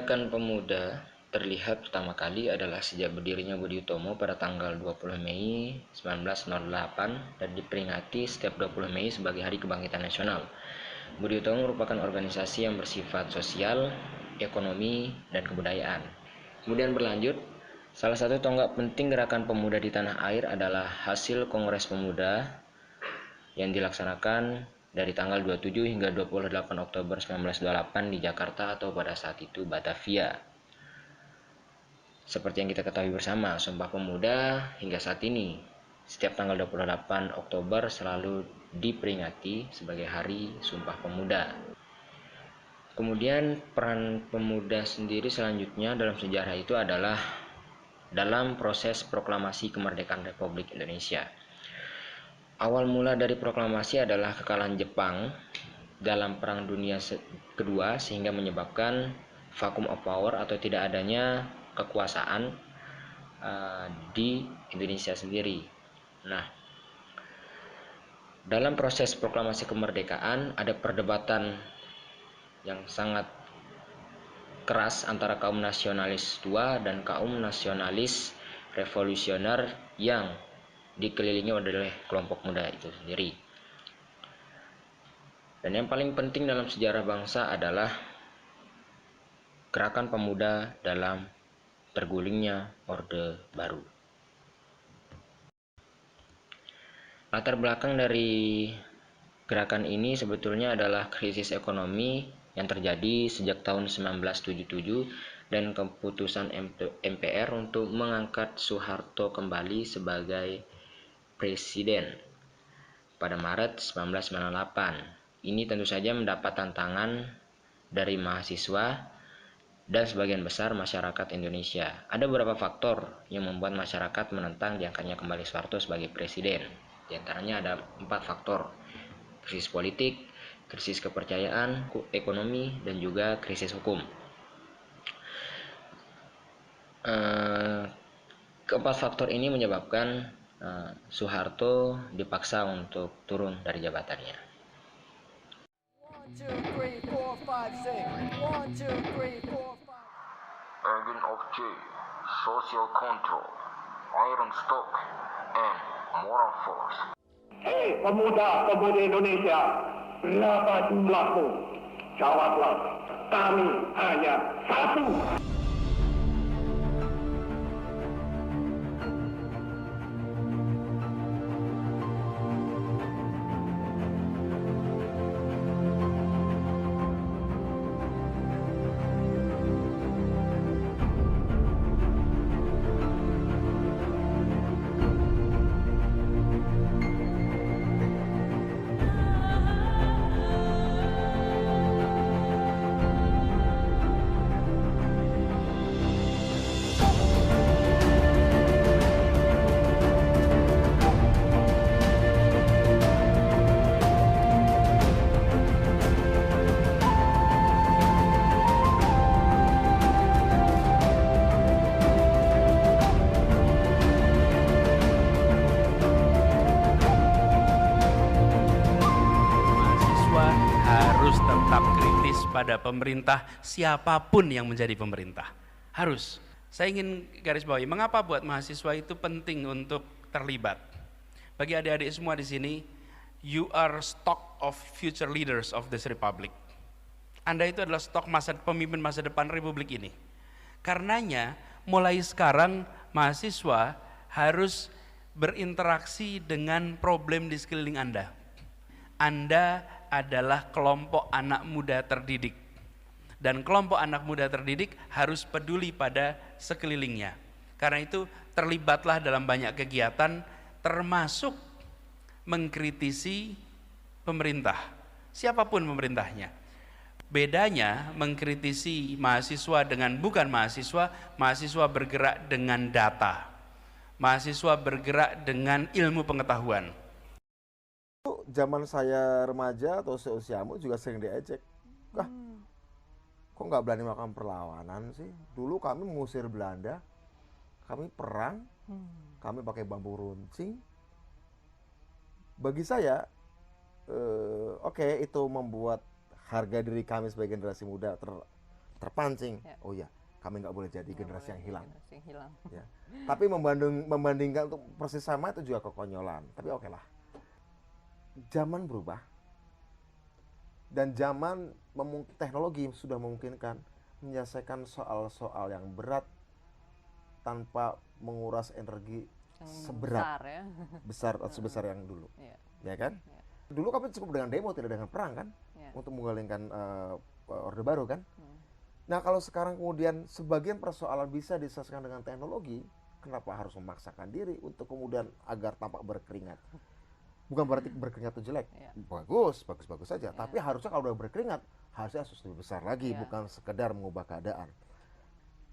Gerakan Pemuda terlihat pertama kali adalah sejak berdirinya Budi Utomo pada tanggal 20 Mei 1908 dan diperingati setiap 20 Mei sebagai Hari Kebangkitan Nasional. Budi Utomo merupakan organisasi yang bersifat sosial, ekonomi, dan kebudayaan. Kemudian berlanjut, salah satu tonggak penting gerakan pemuda di tanah air adalah hasil Kongres Pemuda yang dilaksanakan dari tanggal 27 hingga 28 Oktober 1928 di Jakarta atau pada saat itu Batavia. Seperti yang kita ketahui bersama, Sumpah Pemuda hingga saat ini setiap tanggal 28 Oktober selalu diperingati sebagai Hari Sumpah Pemuda. Kemudian peran pemuda sendiri selanjutnya dalam sejarah itu adalah dalam proses proklamasi kemerdekaan Republik Indonesia. Awal mula dari proklamasi adalah kekalahan Jepang dalam Perang Dunia Kedua sehingga menyebabkan vacuum of power atau tidak adanya kekuasaan di Indonesia sendiri. Nah, dalam proses proklamasi kemerdekaan ada perdebatan yang sangat keras antara kaum nasionalis tua dan kaum nasionalis revolusioner yang dikelilingi oleh kelompok muda itu sendiri. Dan yang paling penting dalam sejarah bangsa adalah gerakan pemuda dalam tergulingnya Orde Baru. Latar belakang dari gerakan ini sebetulnya adalah krisis ekonomi yang terjadi sejak tahun 1977 dan keputusan MPR untuk mengangkat Soeharto kembali sebagai presiden pada Maret 1998. Ini tentu saja mendapat tantangan dari mahasiswa dan sebagian besar masyarakat Indonesia. Ada beberapa faktor yang membuat masyarakat menentang diangkatnya kembali Soeharto sebagai presiden. Di antaranya ada 4 faktor: krisis politik, krisis kepercayaan, ekonomi, dan juga krisis hukum. Keempat faktor ini menyebabkan Soeharto dipaksa untuk turun dari jabatannya. 1, 2, 3, 4, 5, 6. 1, 2, 3, 4, 5. Engine of J, social control, iron stock, and moral force. Hei pemuda-pemudi Indonesia, berapa jumlahmu? Jawablah, kami hanya satu. Harus tetap kritis pada pemerintah, siapapun yang menjadi pemerintah. Harus. Saya ingin garis bawahi, mengapa buat mahasiswa itu penting untuk terlibat. Bagi adik-adik semua di sini, you are stock of future leaders of this republic. Anda itu adalah stok pemimpin masa depan republik ini. Karenanya, mulai sekarang mahasiswa harus berinteraksi dengan problem di sekeliling Anda. Anda adalah kelompok anak muda terdidik, dan kelompok anak muda terdidik harus peduli pada sekelilingnya. Karena itu terlibatlah dalam banyak kegiatan, termasuk mengkritisi pemerintah, siapapun pemerintahnya. Bedanya mengkritisi mahasiswa dengan bukan mahasiswa, mahasiswa bergerak dengan data, mahasiswa bergerak dengan ilmu pengetahuan. Zaman saya remaja atau seusiamu juga sering diejek. Kok nggak berani melakukan perlawanan sih? Dulu kami mengusir Belanda, kami perang, kami pakai bambu runcing. Bagi saya, oke, itu membuat harga diri kami sebagai generasi muda terpancing. Ya. Oh ya, kami nggak boleh jadi generasi yang hilang. Generasi yang hilang. Ya. Tapi membandingkan untuk persis sama itu juga kekonyolan. Tapi oke lah. Zaman berubah dan zaman teknologi sudah memungkinkan menyelesaikan soal-soal yang berat tanpa menguras energi Yang seberat besar ya. besar atau sebesar yang dulu, Ya. ya kan? Ya. Dulu kami cukup dengan demo, tidak dengan perang kan, Ya. untuk menggulingkan Orde Baru kan. Hmm. Nah kalau sekarang kemudian sebagian persoalan bisa diselesaikan dengan teknologi, kenapa harus memaksakan diri untuk kemudian agar tampak berkeringat? Bukan berarti berkeringat itu jelek, Ya. bagus saja. Ya. Tapi harusnya kalau udah berkeringat, harusnya harus lebih besar lagi, Ya. bukan sekedar mengubah keadaan.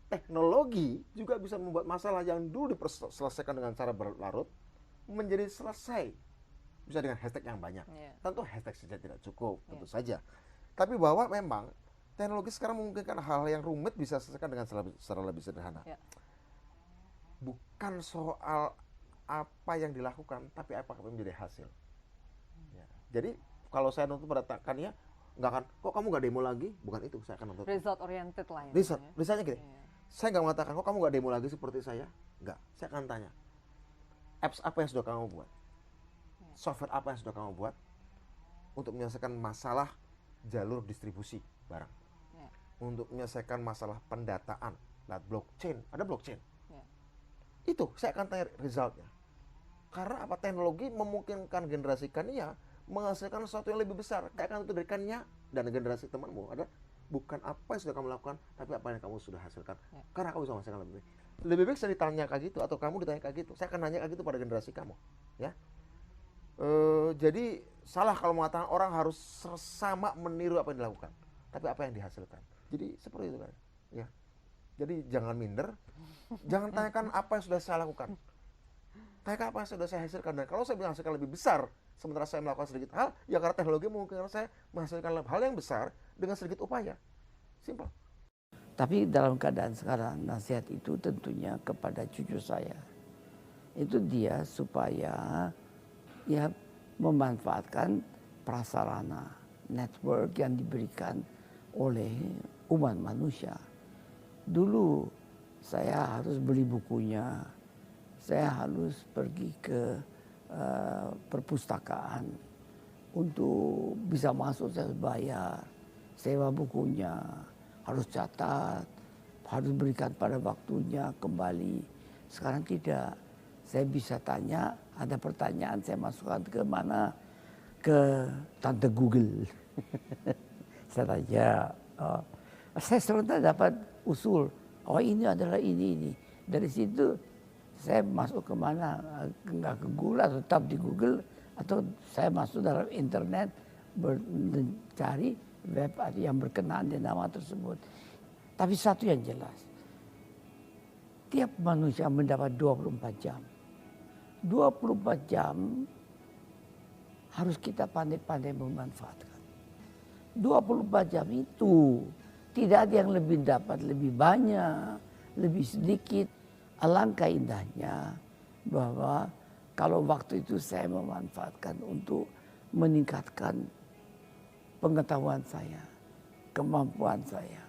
Teknologi juga bisa membuat masalah yang dulu diselesaikan dengan cara berlarut menjadi selesai, bisa dengan hashtag yang banyak. Ya. Tentu hashtag saja tidak cukup, Ya. tentu saja. Tapi bahwa memang teknologi sekarang memungkinkan hal yang rumit bisa diselesaikan dengan secara lebih sederhana. Ya. Bukan soal apa yang dilakukan, tapi apa yang menjadi hasil. Ya. Jadi kalau saya nuntut pada tekannya, nggak akan, kok kamu nggak demo lagi? Bukan itu, saya akan nuntut. Result oriented lah ya. Misalnya gini, Iya. saya nggak mengatakan, kok kamu nggak demo lagi seperti saya? Nggak, saya akan tanya, apps apa yang sudah kamu buat? Software apa yang sudah kamu buat untuk menyelesaikan masalah jalur distribusi barang? Ya. Untuk menyelesaikan masalah pendataan, lewat blockchain, ada blockchain. Ya. Itu saya akan tanya resultnya. Karena apa? Teknologi memungkinkan generasi kania menghasilkan sesuatu yang lebih besar. Kayak kan itu dari kania dan generasi temanmu ada bukan apa yang sudah kamu lakukan, tapi apa yang kamu sudah hasilkan. Ya. Karena kamu bisa menghasilkan lebih baik. Lebih baik saya ditanya kayak gitu atau kamu ditanya kayak gitu. Saya akan nanya kayak gitu pada generasi kamu, ya. Jadi salah kalau mengatakan orang harus sama meniru apa yang dilakukan, tapi apa yang dihasilkan. Jadi seperti itu kan, ya. Jadi jangan minder, jangan tanyakan apa yang sudah saya lakukan, tanyakan apa yang sudah saya hasilkan. Dan kalau saya menghasilkan lebih besar, sementara saya melakukan sedikit hal, ya karena teknologi memungkinkan saya menghasilkan hal yang besar dengan sedikit upaya. Simpel. Tapi dalam keadaan sekarang, nasihat itu tentunya kepada cucu saya. Itu dia supaya ya memanfaatkan prasarana network yang diberikan oleh umat manusia. Dulu saya harus beli bukunya, saya harus pergi ke perpustakaan untuk bisa masuk, saya harus bayar sewa bukunya, harus catat, harus berikan pada waktunya kembali. Sekarang tidak, saya bisa tanya, ada pertanyaan saya masukkan ke mana, ke tante Google. Saya tanya, saya sebentar dapat usul, oh ini adalah ini. Dari situ saya masuk ke mana, nggak ke Google atau tetap di Google, atau saya masuk dalam internet mencari web yang berkenaan dengan nama tersebut. Tapi satu yang jelas, tiap manusia mendapat 24 jam. 24 jam harus kita pandai-pandai memanfaatkan. 24 jam itu tidak ada yang lebih dapat lebih banyak, lebih sedikit. Alangkah indahnya bahwa kalau waktu itu saya memanfaatkan untuk meningkatkan pengetahuan saya, kemampuan saya.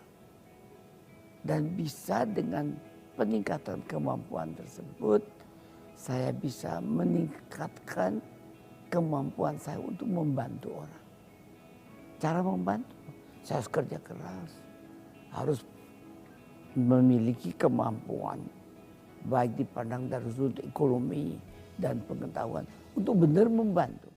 Dan bisa dengan peningkatan kemampuan tersebut, saya bisa meningkatkan kemampuan saya untuk membantu orang. Cara membantu, saya harus kerja keras, harus memiliki kemampuan, baik dipandang dari sudut ekonomi dan pengetahuan, untuk benar membantu.